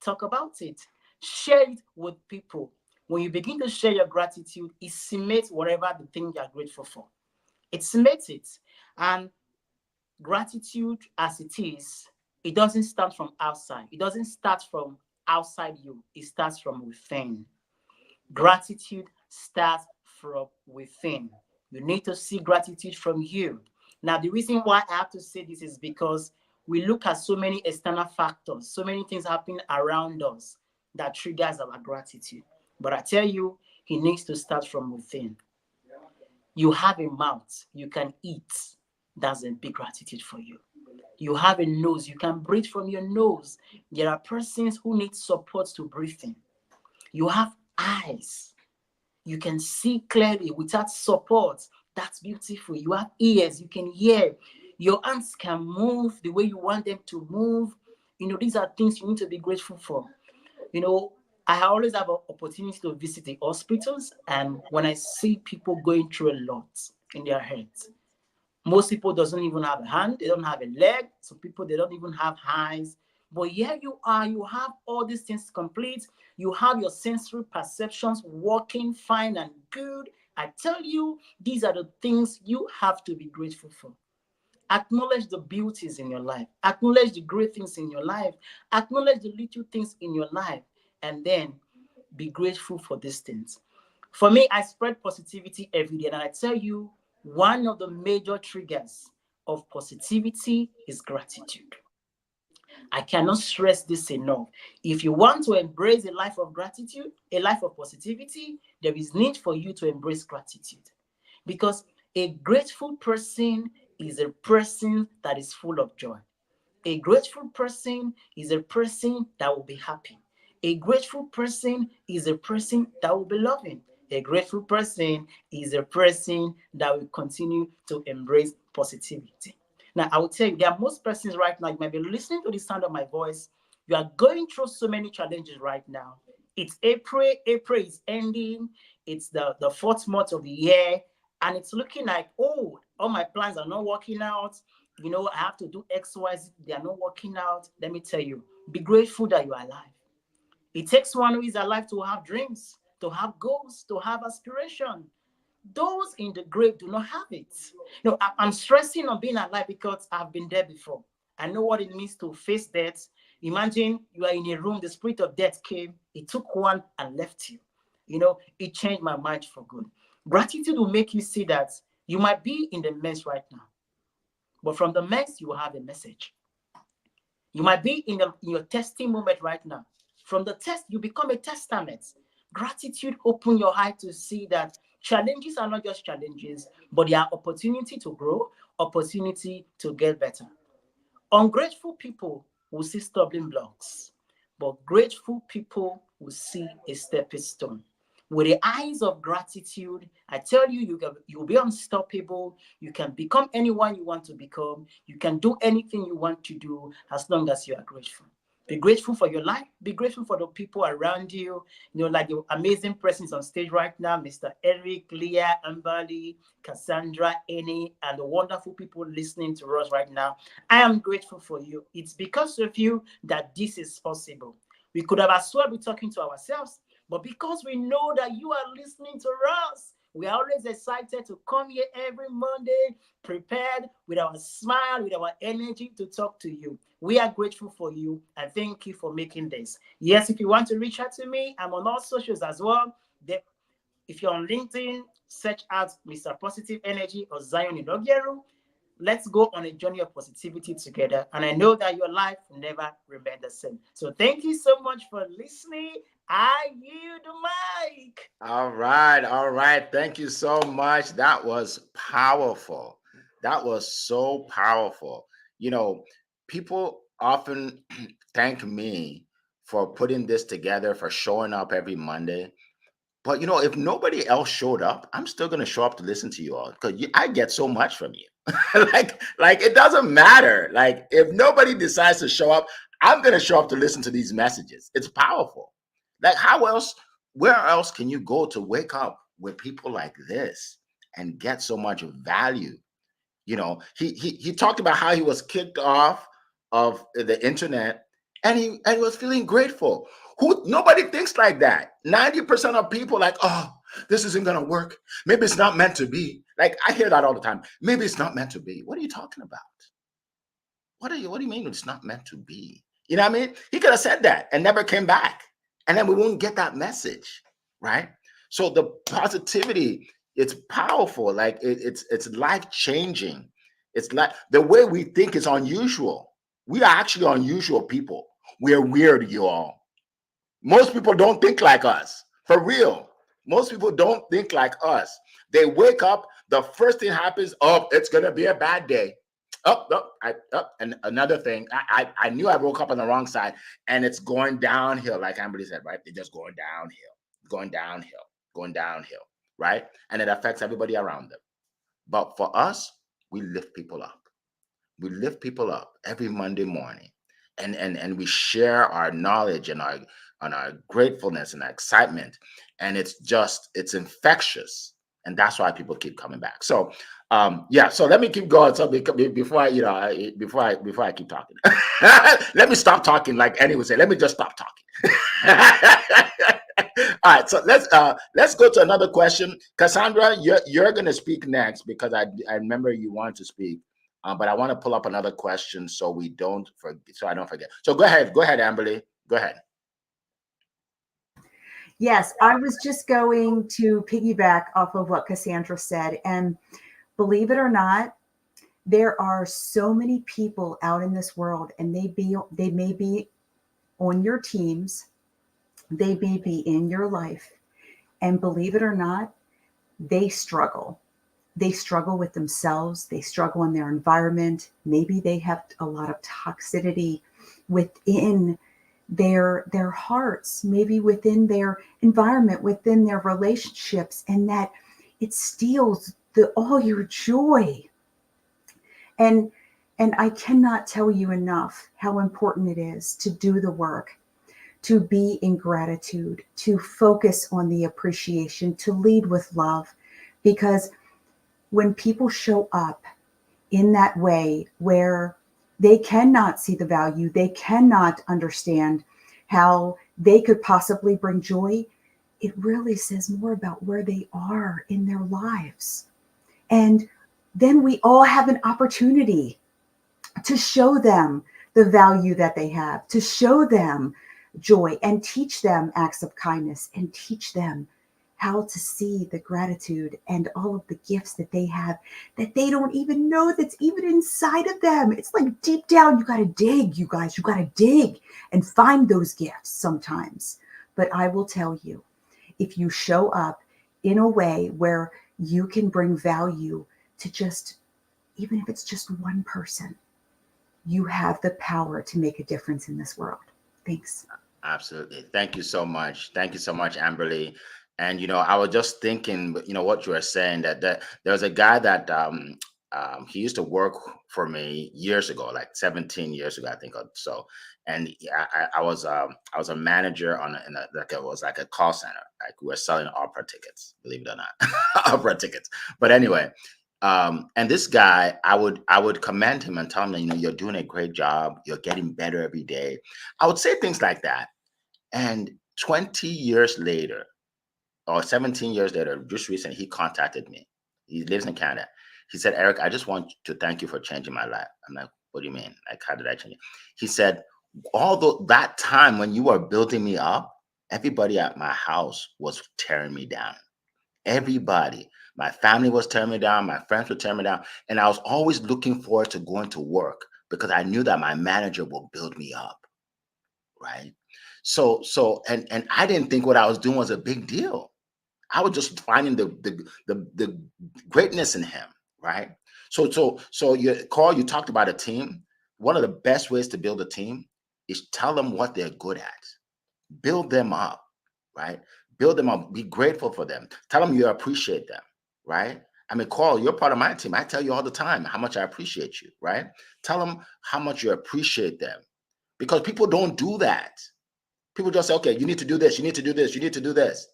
Talk about it. Share it with people. When you begin to share your gratitude, it cements whatever the thing you are grateful for. It cements it. And gratitude as it is, it doesn't start from outside. It doesn't start from outside you. It starts from within. Gratitude starts from within. You need to see gratitude from you. Now, the reason why I have to say this is because we look at so many external factors, so many things happening around us that triggers our gratitude. But I tell you, it needs to start from within. You have a mouth, you can eat. That's a big gratitude for you. You have a nose, you can breathe from your nose. There are persons who need support to breathe in. You have eyes, you can see clearly without support. That's beautiful. You have ears, you can hear. Your hands can move the way you want them to move. These are things you need to be grateful for. I always have an opportunity to visit the hospitals, and when I see people going through a lot in their heads, most people doesn't even have a hand, they don't have a leg. Some people, they don't even have eyes. But here you are, you have all these things complete. You have your sensory perceptions working fine and good. I tell you, these are the things you have to be grateful for. Acknowledge the beauties in your life. Acknowledge the great things in your life. Acknowledge the little things in your life. And then be grateful for these things. For me, I spread positivity every day. And I tell you, one of the major triggers of positivity is gratitude. I cannot stress this enough. If you want to embrace a life of gratitude, a life of positivity, there is need for you to embrace gratitude. Because a grateful person is a person that is full of joy. A grateful person is a person that will be happy. A grateful person is a person that will be loving. A grateful person is a person that will continue to embrace positivity. Now, I will tell you, there are most persons right now, you might be listening to the sound of my voice. You are going through so many challenges right now. It's April. April is ending. It's the fourth month of the year. And it's looking like, oh, all my plans are not working out. I have to do X, Y, Z. They are not working out. Let me tell you, be grateful that you are alive. It takes one who is alive to have dreams, to have goals, to have aspiration. Those in the grave do not have it. I'm stressing on being alive because I've been there before. I know what it means to face death. Imagine you are in a room, the spirit of death came, it took one and left you. It changed my mind for good. Gratitude will make you see that you might be in the mess right now, but from the mess, you will have a message. You might be in your testing moment right now. From the test, you become a testament. Gratitude open your eye to see that challenges are not just challenges, but they are opportunity to grow, opportunity to get better. Ungrateful people will see stumbling blocks, but grateful people will see a stepping stone. With the eyes of gratitude, I tell you, you'll be unstoppable. You can become anyone you want to become. You can do anything you want to do as long as you are grateful. Be grateful for your life. Be grateful for the people around you. Like the amazing presence on stage right now, Mr. Eric, Leah, Ambali, Cassandra, Annie, and the wonderful people listening to us right now. I am grateful for you. It's because of you that this is possible. We could have as well been talking to ourselves, but because we know that you are listening to us, we are always excited to come here every Monday, prepared with our smile, with our energy to talk to you. We are grateful for you and thank you for making this. Yes, if you want to reach out to me, I'm on all socials as well. If you're on LinkedIn, search out Mr. Positive Energy or Zion Inogieru. Let's go on a journey of positivity together. And I know that your life will never remain the same. So thank you so much for listening. I yield the mic. All right. All right. Thank you so much. That was powerful. That was so powerful. People often thank me for putting this together, for showing up every Monday. But if nobody else showed up, I'm still gonna show up to listen to you all because I get so much from you. like it doesn't matter. Like if nobody decides to show up, I'm gonna show up to listen to these messages. It's powerful. Like where else can you go to wake up with people like this and get so much value? He talked about how he was kicked off of the internet and he was feeling grateful. Nobody thinks like that. 90% of people like, oh, this isn't gonna work. Maybe it's not meant to be. Like I hear that all the time. Maybe it's not meant to be. What are you talking about? What do you mean it's not meant to be? You know what I mean? He could have said that and never came back. And then we won't get that message, right? So the positivity, it's powerful. Like it's life-changing. It's like the way we think is unusual. We are actually unusual people. We're weird, you all. Most people don't think like us. For real. Most people don't think like us. They wake up, the first thing happens, oh, it's gonna be a bad day. And another thing, I knew I woke up on the wrong side, and it's going downhill, like Amberly said, right? They're just going downhill, right? And it affects everybody around them. But for us, we lift people up. We lift people up every Monday morning, and we share our knowledge and our gratefulness and our excitement, and it's infectious, and that's why people keep coming back. So so let me keep going. So before I keep talking, let me stop talking. Like Annie would say, let me just stop talking. All right, so let's go to another question. Cassandra, you're going to speak next because I remember you want to speak, but I want to pull up another question so I don't forget. So go ahead, Amberly, go ahead. Yes, I was just going to piggyback off of what Cassandra said, and believe it or not, there are so many people out in this world, and they may be on your teams, they may be in your life, and believe it or not, they struggle. They struggle with themselves. They struggle in their environment. Maybe they have a lot of toxicity within their hearts, maybe within their environment, within their relationships, and that it steals all your joy. And I cannot tell you enough how important it is to do the work, to be in gratitude, to focus on the appreciation, to lead with love, because when people show up in that way where they cannot see the value, they cannot understand how they could possibly bring joy, it really says more about where they are in their lives. And then we all have an opportunity to show them the value that they have, to show them joy and teach them acts of kindness and teach them how to see the gratitude and all of the gifts that they have that they don't even know that's even inside of them. It's like deep down, you got to dig, you guys, you got to dig and find those gifts sometimes. But I will tell you, if you show up in a way where you can bring value to just, even if it's just one person, you have the power to make a difference in this world. Thanks. Absolutely. Thank you so much. Thank you so much, Amberly. And I was just thinking, what you were saying, that there was a guy that he used to work for me years ago, like 17 years ago, I think, or so. And I was a manager like it was like a call center. Like we were selling opera tickets, believe it or not, opera tickets. But anyway, and this guy, I would commend him and tell him that, you're doing a great job. You're getting better every day. I would say things like that. And 20 years later, or 17 years later, just recently, he contacted me. He lives in Canada. He said, Eric, I just want to thank you for changing my life. I'm like, what do you mean? Like, how did I change it? He said, although that time when you were building me up, everybody at my house was tearing me down. Everybody. My family was tearing me down. My friends were tearing me down. And I was always looking forward to going to work because I knew that my manager will build me up. Right. So and I didn't think what I was doing was a big deal. I was just finding the greatness in him. Right. So you talked about a team. One of the best ways to build a team is tell them what they're good at. Build them up. Right. Build them up. Be grateful for them. Tell them you appreciate them. Right. I mean, Carl, you're part of my team. I tell you all the time how much I appreciate you. Right. Tell them how much you appreciate them. Because people don't do that. People just say, okay, you need to do this, you need to do this, you need to do this,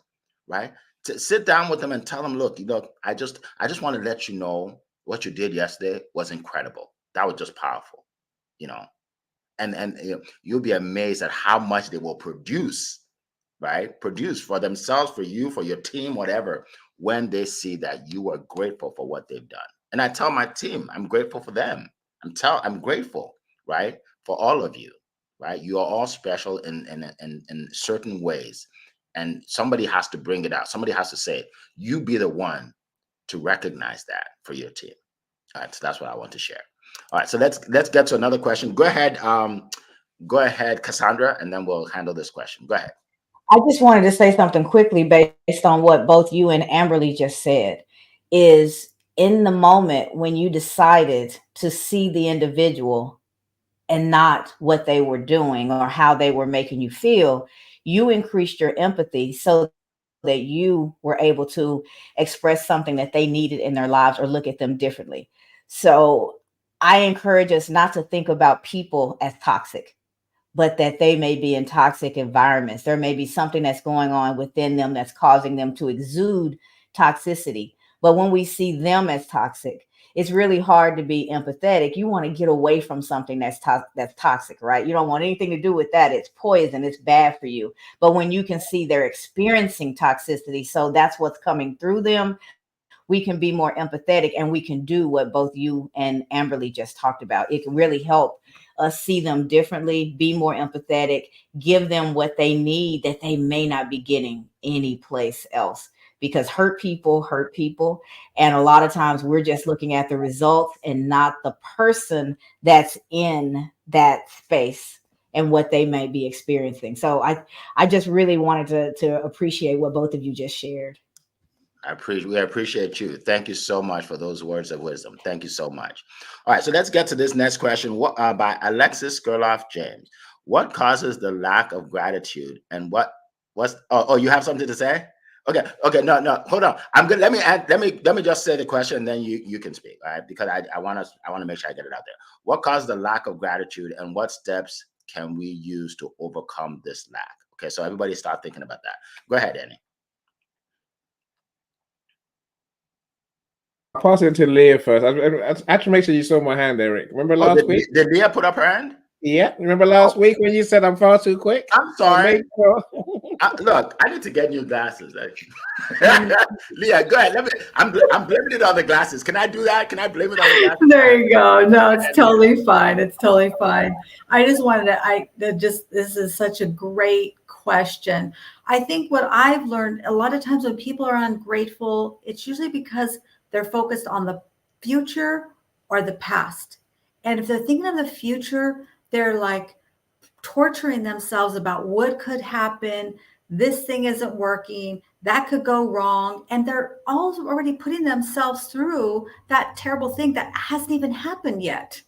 right? To sit down with them and tell them, look, I just want to let you know what you did yesterday was incredible. That was just powerful, and you'll be amazed at how much they will produce, right? Produce for themselves, for you, for your team, whatever, when they see that you are grateful for what they've done. And I tell my team, I'm grateful for them. I'm grateful, right? For all of you. Right? You are all special in certain ways. And somebody has to bring it out. Somebody has to say it. You be the one to recognize that for your team. All right. So that's what I want to share. All right. So let's get to another question. Go ahead, Cassandra, and then we'll handle this question. Go ahead. I just wanted to say something quickly based on what both you and Amberly just said. Is in the moment when you decided to see the individual and not what they were doing or how they were making you feel, you increased your empathy so that you were able to express something that they needed in their lives or look at them differently. So I encourage us not to think about people as toxic, but that they may be in toxic environments. There may be something that's going on within them that's causing them to exude toxicity. But when we see them as toxic, it's really hard to be empathetic. You want to get away from something that's toxic, right? You don't want anything to do with that. It's poison. It's bad for you. But when you can see they're experiencing toxicity, so that's what's coming through them, we can be more empathetic and we can do what both you and Amberly just talked about. It can really help us see them differently, be more empathetic, give them what they need that they may not be getting anyplace else. Because hurt people. And a lot of times we're just looking at the results and not the person that's in that space and what they may be experiencing. So I just really wanted to appreciate what both of you just shared. We appreciate you. Thank you so much for those words of wisdom. Thank you so much. All right, so let's get to this next question by Alexis Gerloff James. What causes the lack of gratitude, and you have something to say? Okay, no, hold on. I'm good. Let me just say the question, and then you can speak, all right? Because I want to make sure I get it out there. What causes the lack of gratitude, and what steps can we use to overcome this lack? Okay, so everybody start thinking about that. Go ahead, Annie. I'll pass it to Leah first. I had to make sure you saw my hand, Eric. Remember last week? Did Leah put up her hand? Yeah. Remember last week when you said I'm far too quick? I'm sorry. Look, I need to get new glasses. Leah, go ahead. I'm blaming it on the glasses. Can I do that? Can I blame it on the glasses? There you go. No, Go it's ahead, Leah. totally fine. It's totally fine. I just wanted to, this is such a great question. I think what I've learned a lot of times when people are ungrateful, it's usually because they're focused on the future or the past. And if they're thinking of the future, they're like torturing themselves about what could happen. This thing isn't working. That could go wrong. And they're all already putting themselves through that terrible thing that hasn't even happened yet.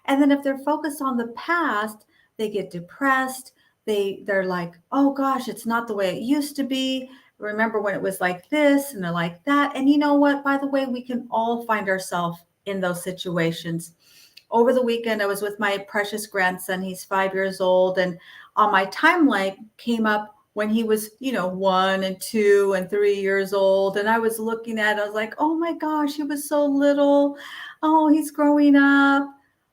And then if they're focused on the past, they get depressed. They're like, oh gosh, it's not the way it used to be. Remember when it was like this and they're like that. And you know what? By the way, we can all find ourselves in those situations. Over the weekend, I was with my precious grandson. He's 5 years old. And on my timeline came up when he was, 1 and 2 and 3 years old. And I was looking at it, I was like, oh my gosh, he was so little. Oh, he's growing up.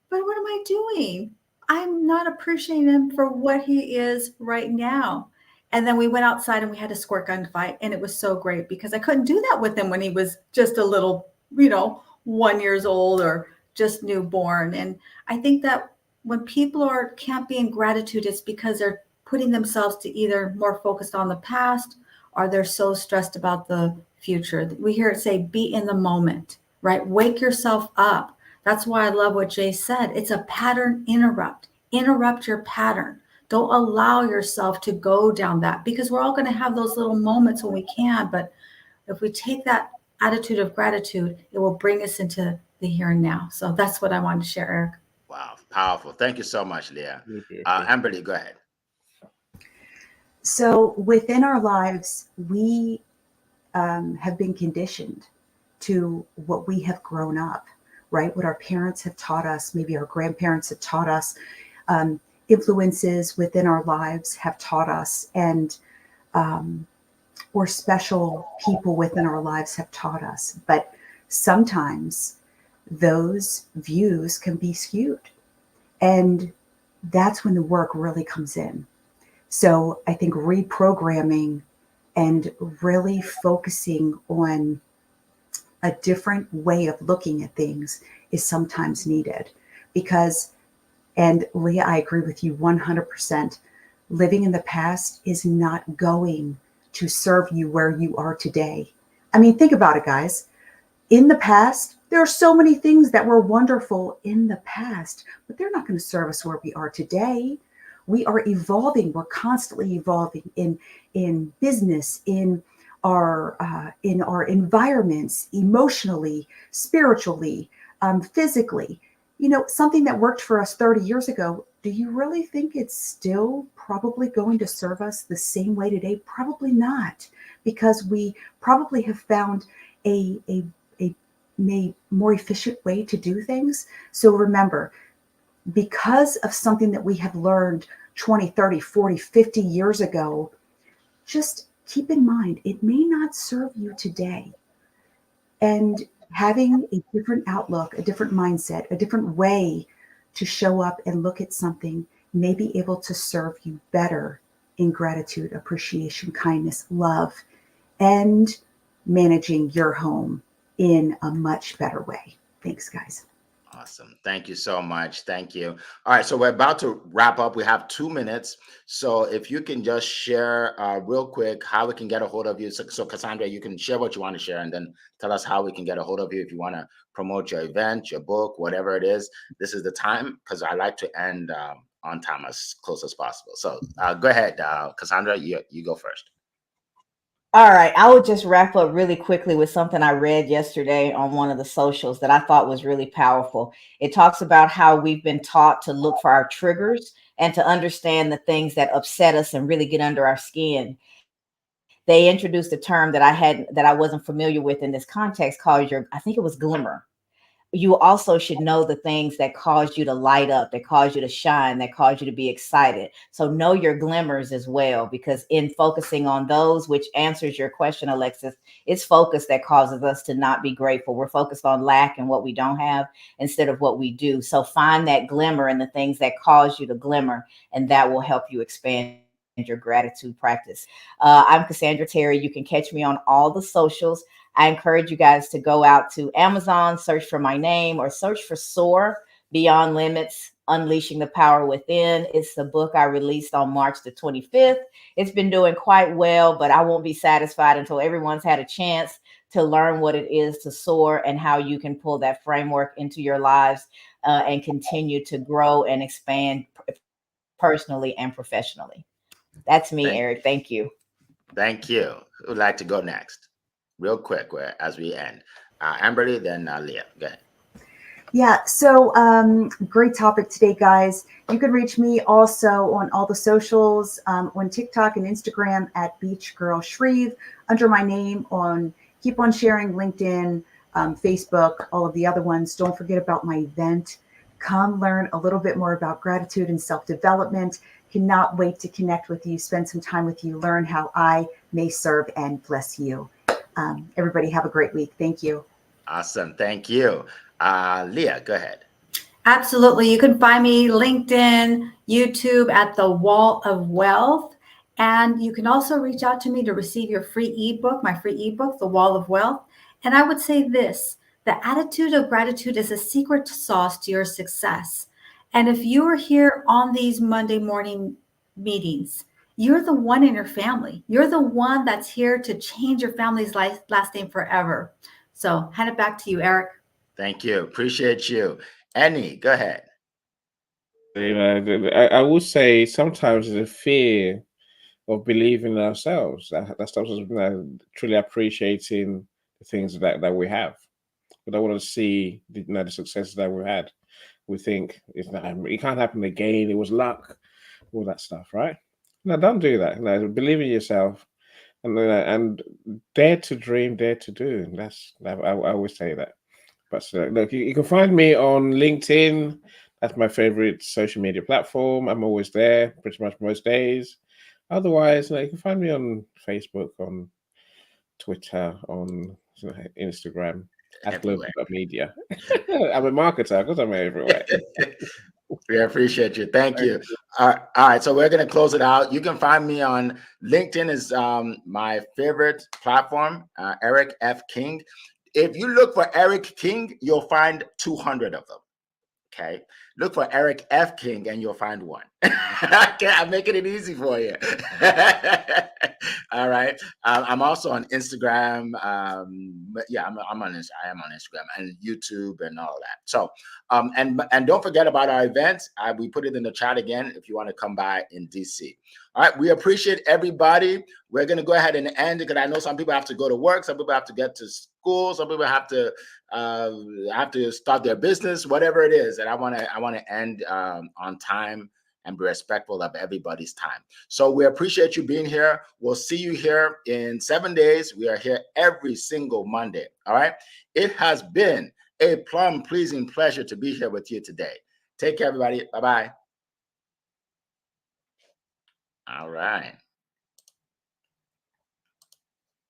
But what am I doing? I'm not appreciating him for what he is right now. And then we went outside and we had a squirt gun fight. And it was so great because I couldn't do that with him when he was just a little, 1 years old or just newborn. And I think that when people can't be in gratitude, it's because they're putting themselves to either more focused on the past or they're so stressed about the future. We hear it say, be in the moment, right? Wake yourself up. That's why I love what Jay said. It's a pattern interrupt. Interrupt your pattern. Don't allow yourself to go down that because we're all going to have those little moments when we can. But if we take that attitude of gratitude, it will bring us into the here and now. So that's what I wanted to share, Eric. Wow, powerful. Thank you so much, Leah. Okay. Amberly, go ahead. So within our lives, we have been conditioned to what we have grown up, right? What our parents have taught us, maybe our grandparents have taught us, influences within our lives have taught us, and or special people within our lives have taught us. But sometimes those views can be skewed. And that's when the work really comes in. So I think reprogramming and really focusing on a different way of looking at things is sometimes needed because, and Leah, I agree with you 100%. Living in the past is not going to serve you where you are today. I mean, think about it, guys. In the past, there are so many things that were wonderful in the past, but they're not going to serve us where we are today. We are evolving. We're constantly evolving in business, in our environments, emotionally, spiritually, physically. Something that worked for us 30 years ago, do you really think it's still probably going to serve us the same way today? Probably not, because we probably have found a more efficient way to do things. So remember, because of something that we have learned 20, 30, 40, 50 years ago, just keep in mind, it may not serve you today. And having a different outlook, a different mindset, a different way to show up and look at something may be able to serve you better in gratitude, appreciation, kindness, love, and managing your home in a much better way. Thanks, guys. Awesome. Thank you so much. Thank you. All right. So we're about to wrap up. We have 2 minutes. So if you can just share real quick how we can get a hold of you. So Cassandra, you can share what you want to share and then tell us how we can get a hold of you if you want to promote your event, your book, whatever it is. This is the time because I like to end on time as close as possible. So go ahead, Cassandra, you go first. All right, I will just wrap up really quickly with something I read yesterday on one of the socials that I thought was really powerful. It talks about how we've been taught to look for our triggers and to understand the things that upset us and really get under our skin. They introduced a term that I wasn't familiar with in this context called I think it was glimmer. You also should know the things that cause you to light up, that cause you to shine, that cause you to be excited. So know your glimmers as well, because in focusing on those, which answers your question, Alexis, it's focus that causes us to not be grateful. We're focused on lack and what we don't have instead of what we do. So find that glimmer and the things that cause you to glimmer, and that will help you expand your gratitude practice. I'm Cassandra Terry. You can catch me on all the socials. I encourage you guys to go out to Amazon, search for my name, or search for SOAR Beyond Limits, Unleashing the Power Within. It's the book I released on March the 25th. It's been doing quite well, but I won't be satisfied until everyone's had a chance to learn what it is to soar and how you can pull that framework into your lives and continue to grow and expand personally and professionally. That's me, Eric. Thank you. Thank you. Who would like to go next? Real quick, as we end. Amberly, then Leah. Go ahead. Yeah, so great topic today, guys. You can reach me also on all the socials, on TikTok and Instagram at Beach Girl Shreve, under my name on Keep on Sharing, LinkedIn, Facebook, all of the other ones. Don't forget about my event. Come learn a little bit more about gratitude and self-development. Cannot wait to connect with you, spend some time with you, learn how I may serve and bless you. Everybody have a great week. Thank you. Awesome. Thank you. Leah, go ahead. Absolutely. You can find me LinkedIn, YouTube at The Wall of Wealth. And you can also reach out to me to receive your free ebook, my free ebook, The Wall of Wealth. And I would say this: the attitude of gratitude is a secret sauce to your success. And if you are here on these Monday morning meetings, you're the one in your family. You're the one that's here to change your family's life lasting forever. So hand it back to you, Eric. Thank you. Appreciate you. Annie, go ahead. I will say sometimes the fear of believing in ourselves that stops us truly appreciating the things that we have. We don't want to see the successes that we had. We think it can't happen again. It was luck, all that stuff, right? No, don't do that. No, believe in yourself, and dare to dream, dare to do. I always say that. But look, you can find me on LinkedIn. That's my favorite social media platform. I'm always there, pretty much most days. Otherwise, you can find me on Facebook, on Twitter, on Instagram at Global.Media. I'm a marketer because I'm everywhere. We appreciate you. Thank you. All right. So we're going to close it out. You can find me on LinkedIn is my favorite platform, Eric F. King. If you look for Eric King, you'll find 200 of them. Okay. Look for Eric F. King and you'll find one. I'm making it easy for you. All right. I'm also on Instagram. Yeah, I am on Instagram and YouTube and all that. So, and don't forget about our events. We put it in the chat again if you want to come by in DC. All right. We appreciate everybody. We're going to go ahead and end it because I know some people have to go to work. Some people have to get to school. Some people have to start their business, whatever it is. And I want to end on time and be respectful of everybody's time. So we appreciate you being here. We'll see you here in 7 days. We are here every single Monday. All right. It has been a pleasing pleasure to be here with you today. Take care, everybody. Bye-bye. All right.